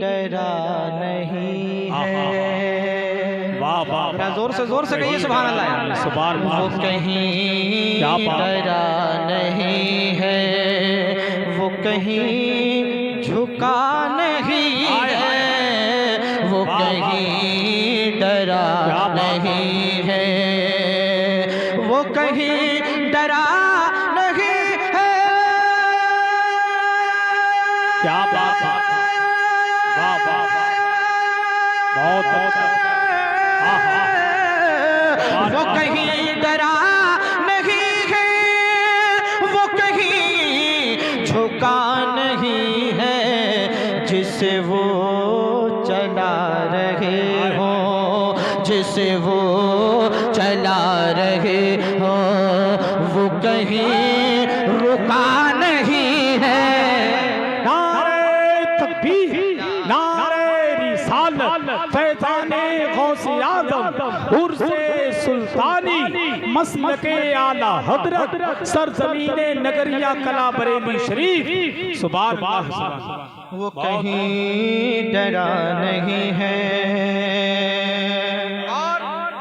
डरा नहीं है। वाह वाह, जोर से कहिए सुभान अल्लाह। सुभान अल्लाह। वो कहीं डरा नहीं है, वो कहीं झुका नहीं है, वो कहीं डरा नहीं है, वो कहीं डरा नहीं है। क्या बात है, वाह वाह, बहुत अच्छा। वो कहीं डरा नहीं है, वो कहीं झुका नहीं है, जिसे वो चला रहे हो, जिसे वो चला रहे हो, वो कहीं रुका नहीं है। नारे तकबीर, नारे रिसालत, फैज़ाने गौसे आज़म, उर्से सुल्तानी, मसलके आला हजरत, सरजमीने नगरिया कला बरेली शरीफ। सुभान अल्लाह। वो कहीं डरा नहीं है। और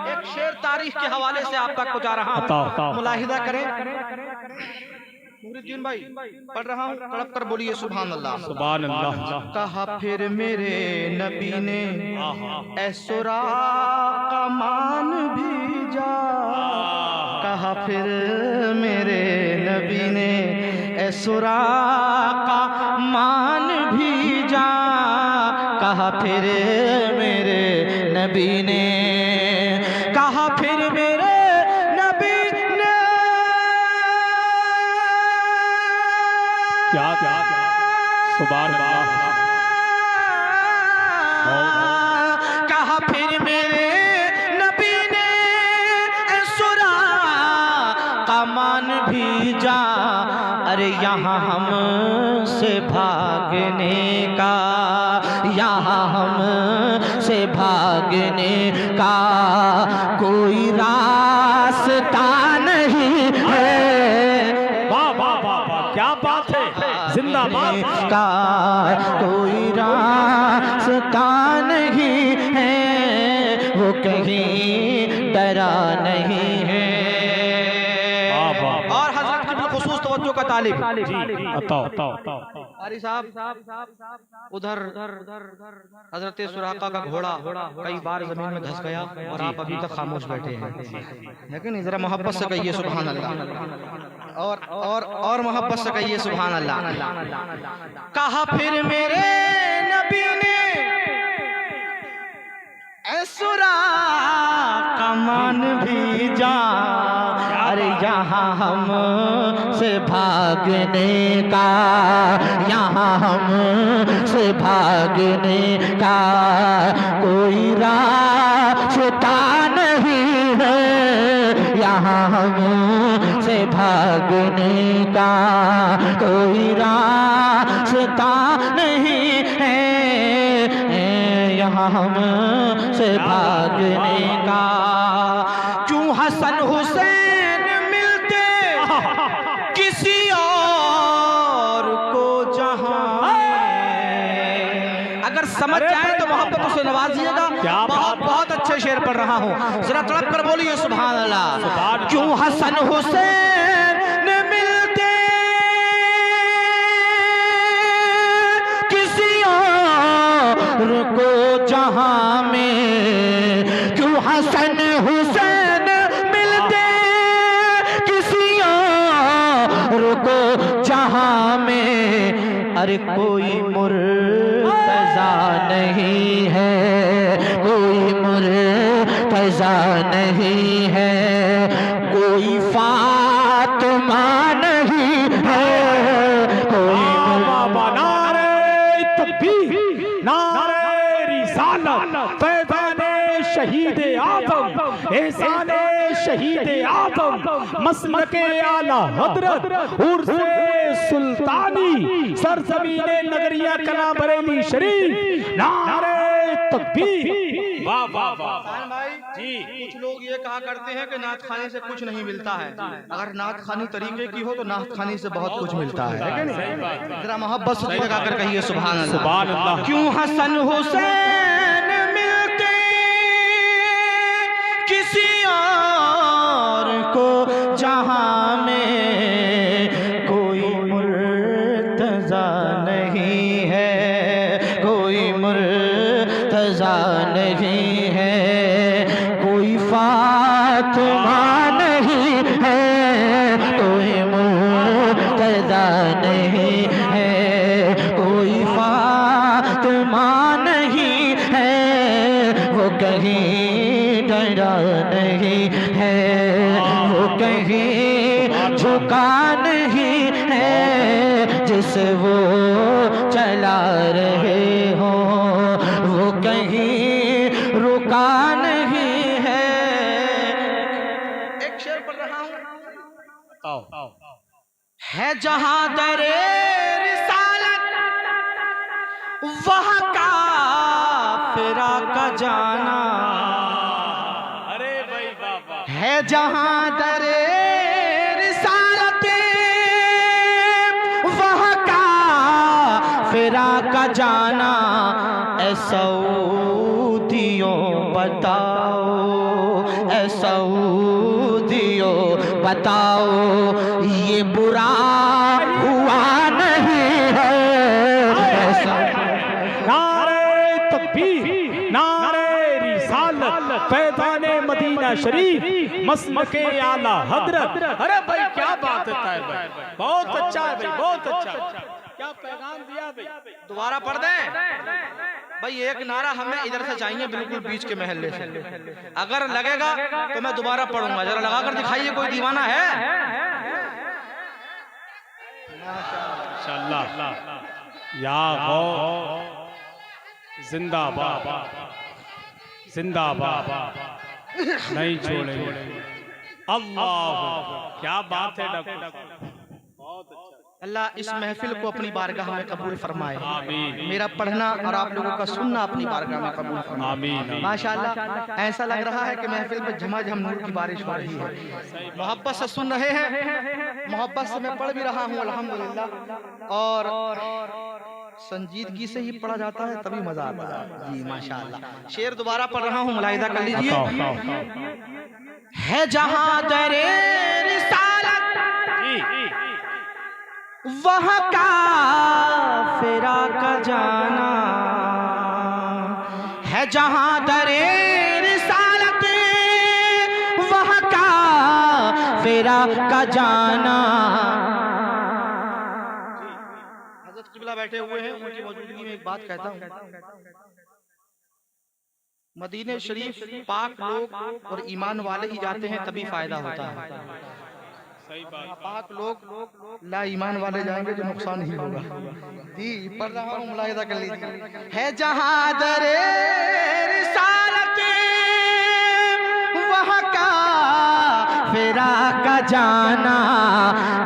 एक शेर तारीख के हवाले से आप तक पहुंचा रहा हूं, मुलाहिदा करें। नूरुद्दीन भाई पढ़ रहा हूँ, तड़प कर बोलिए सुभान अल्लाह। सुभान अल्लाह। कहा फिर मेरे नबी ने ऐसुरा का मान भेजा, कहा फिर मेरे नबी ने ऐसुरा का मान भेजा, कहा फिर मेरे नबी ने, कहा फिर मेरे नबी ने। क्या क्या, सुभान अल्लाह। कहा फिर मेरे नबी ने ऐसुरा का मान भेजा, अरे यहाँ हमसे भागने का, यहाँ हमसे भागने का कोई रास्ता नहीं है। वाह वाह वाह वाह, क्या बात है, जिंदाबाद। का कोई रास्ता नहीं है, वो कहीं डरा नहीं है। और हजरत की खुसूस तवज्जो का तालिब कारी साहब, उधर हजरत सुराका का घोड़ा कई बार जमीन में धंस गया और आप अभी तक खामोश बैठे हैं, लेकिन जरा मोहब्बत से कहिए सुभान अल्लाह। और मोहब्बत से कहिए सुभान अल्लाह। कहा फिर मेरे नबी ने ऐसुरा का मान भेजा, अरे यहाँ हमसे भागने का, यहाँ हमसे भागने का कोई रास्ता नहीं है, यहाँ हमसे भागने का कोई रास्ता नहीं है, यहाँ हमसे भागने का। क्यों हसन हुसैन मिलते किसी और को जहां, अगर समझ जाए तो मोहब्बत से नवाजिएगा। बहुत अच्छे शेर पढ़ रहा हूँ, जरा तड़प कर बोलिए सुभान अल्लाह। क्यों हसन हुसैन मिलते किसी और को जहां में, क्यों हसन हुसैन मिलते किसी और को जहां में, अरे कोई मुर्तज़ा नहीं है, कोई मुर्तज़ा नहीं है, कोई फातिमा नहीं है, कोई नारे तकबीर, नारे रिसालत, फैज़ाने शहीद आज़म, एहसाने शहीद आज़म, मसलके आला हजरत, उर्से सुल्तानी, सरजमीने नगरिया कला बरेली शरीफ। नारे तकबीर, वाह वाह वाह। जी कुछ लोग ये कहा करते हैं कि नात खाने से कुछ नहीं मिलता है। अगर नात खानी तरीके की हो तो नात खाने से बहुत कुछ मिलता है कि नहीं? जरा मोहब्बत से लगाकर कहिए सुभान अल्लाह। सुभान अल्लाह। क्यों हसन हुसैन मिलते किसी और को जहां में कोई मुर्तजा नहीं है, कोई मुर्तजा नहीं है, कोई फातिमा नहीं है, कोई मुर्तजा नहीं है, कोई फातिमा नहीं है, वो कहीं डरा नहीं है, वो कहीं झुका नहीं है, जिसे वो चला रहे हो वो कहीं रुका नहीं है। एक शेर पढ़ रहा हूँ। है जहां दरे रिसालत वहाँ काफिरा का जाना, अरे भाई बाबा। है जहां दरे रिसालत वहाँ काफिरा का जाना। ऐ सऊदियों बताओ, ऐ सऊदियों बताओ, ये बुरा हुआ नहीं है। नारे तकबीर, नारे रिसालत, फैज़ाने मदीना शरीफ, मसलके आला हजरत। अरे भाई क्या बात है ताहिर भाई, बहुत अच्छा है भाई, बहुत अच्छा। क्या पैगाम दिया भाई। दोबारा पढ़ दें भाई। एक नारा हमें इधर से चाहिए, बिल्कुल बीच के महल्ले से। अगर लगेगा तो मैं दोबारा पढ़ूंगा। जरा लगा कर दिखाइए, कोई दीवाना है? माशाअल्लाह। या गौ जिंदाबाद, जिंदाबाद, नहीं छोड़ेंगे। अल्लाह, क्या बात है डॉक्टर, बहुत अच्छा। अल्लाह इस महफिल को अपनी बारगाह में कबूल फरमाए। आमीन। मेरा पढ़ना और आप लोगों का सुनना अपनी बारगाह में कबूल फरमाए। आमीन। माशाअल्लाह, ऐसा लग रहा है कि महफिल में झमाझम नूर की बारिश हो रही है। मोहब्बत से सुन रहे हैं, मोहब्बत से मैं पढ़ भी रहा हूँ अल्हम्दुलिल्लाह। और संजीदगी से ही पढ़ा जाता है तभी मजा आता है जी। माशाअल्लाह। शेर दोबारा पढ़ रहा हूँ, मुलाहिदा कर लीजिए। है जहां दरे रिसालत वहाँ काफिरा का जाना, है जहां दरे रिसालत वहाँ काफिरा का जाना। हज़रत क़िबला बैठे हुए हैं, उनकी मौजूदगी में एक बात कहता हूँ। मदीने शरीफ पाक लोग और ईमान वाले ही जाते हैं तभी फायदा होता है। पाक लोग ला ईमान वाले जाएंगे तो नुकसान ही होगा जी। पढ़ रहा हूँ, मुलाहिदा कर लीजिए। है जहां दरे रिसालत वहाँ काफिरा का जाना।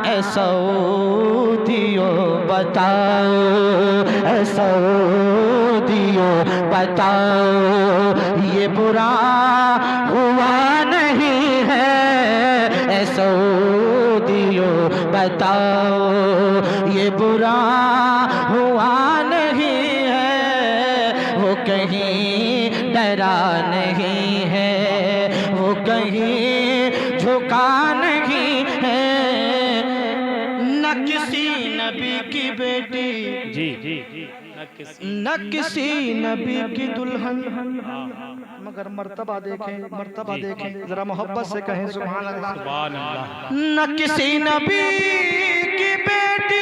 ऐ सऊदियों बताओ, ऐ सऊदियों बताओ, ये बुरा हुआ नहीं है। ऐ सऊदियों बताओ, ये बुरा हुआ नहीं है। वो कहीं डरा नहीं है, वो कहीं झुका नहीं है। न किसी नबी की बेटी जी जी, न किसी नबी की दुल्हन, मगर मर्तबा देखें, मर्तबा देखें। जरा मोहब्बत से कहें सुभान अल्लाह। सुभान अल्लाह। न किसी नबी की बेटी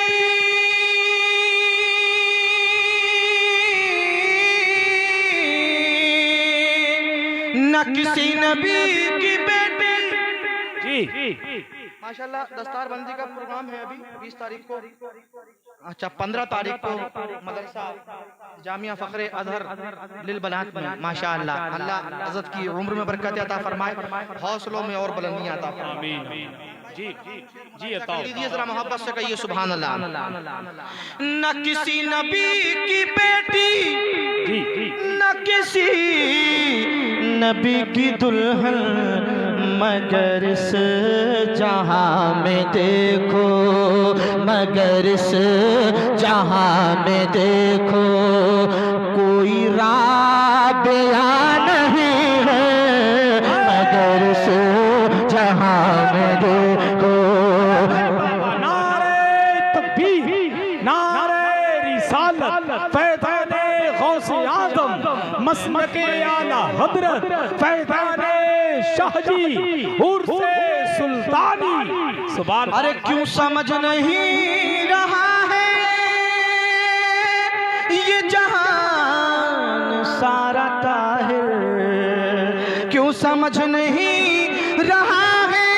न किसी नबी की बेटी जी। माशाल्लाह। दस्तारबंदी का प्रोग्राम है अभी 20 तारीख को। अच्छा 15 तारीख को मदरसा जामिया फखरे अजहर लिल बनात में। माशाल्लाह, अल्लाह हज़रत की उम्र में बरकत अता फरमाए, हौसलों में और बुलंदियां अता फरमाए। आमीन। जी जी, अता लीजिए जरा मोहब्बत से कहिए सुभान अल्लाह। न किसी नबी की बेटी, जी जी, न किसी नबी की दुल्हन मगर इस जहां में देखो, मगर इस जहां में देखो कोई राबिया नहीं है, मगर इस जहां में देखो। नारे तकबीर, नारे रिसालत, फैज़ाने गौसे आज़म, मसलके आला हज़रत, फैज़ाने शाहजी, उर्से सुल्तानी। सुभान अल्लाह। अरे क्यों समझ नहीं रहा है ये जहान सारा ताहिर, क्यों समझ नहीं रहा है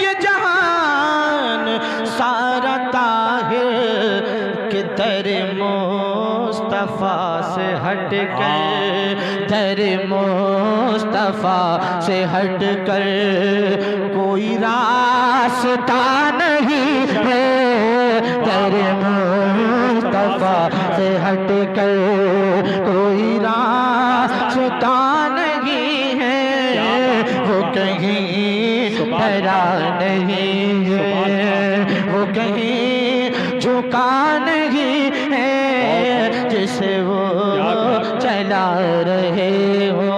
ये जहान सारा ताहिर, कि दर मुस्तफा से हट कर, दर मुस्तफा से हट कर कोई रास्ता नहीं है, दर मुस्तफा से हट कर कोई रास्ता नहीं है, वो कहीं डरा नहीं है, वो कहीं झुका नहीं है, जिसे वो चला रहे हो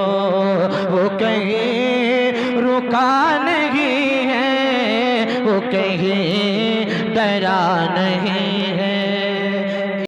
वो कहीं रुका नहीं है, वो कहीं डरा नहीं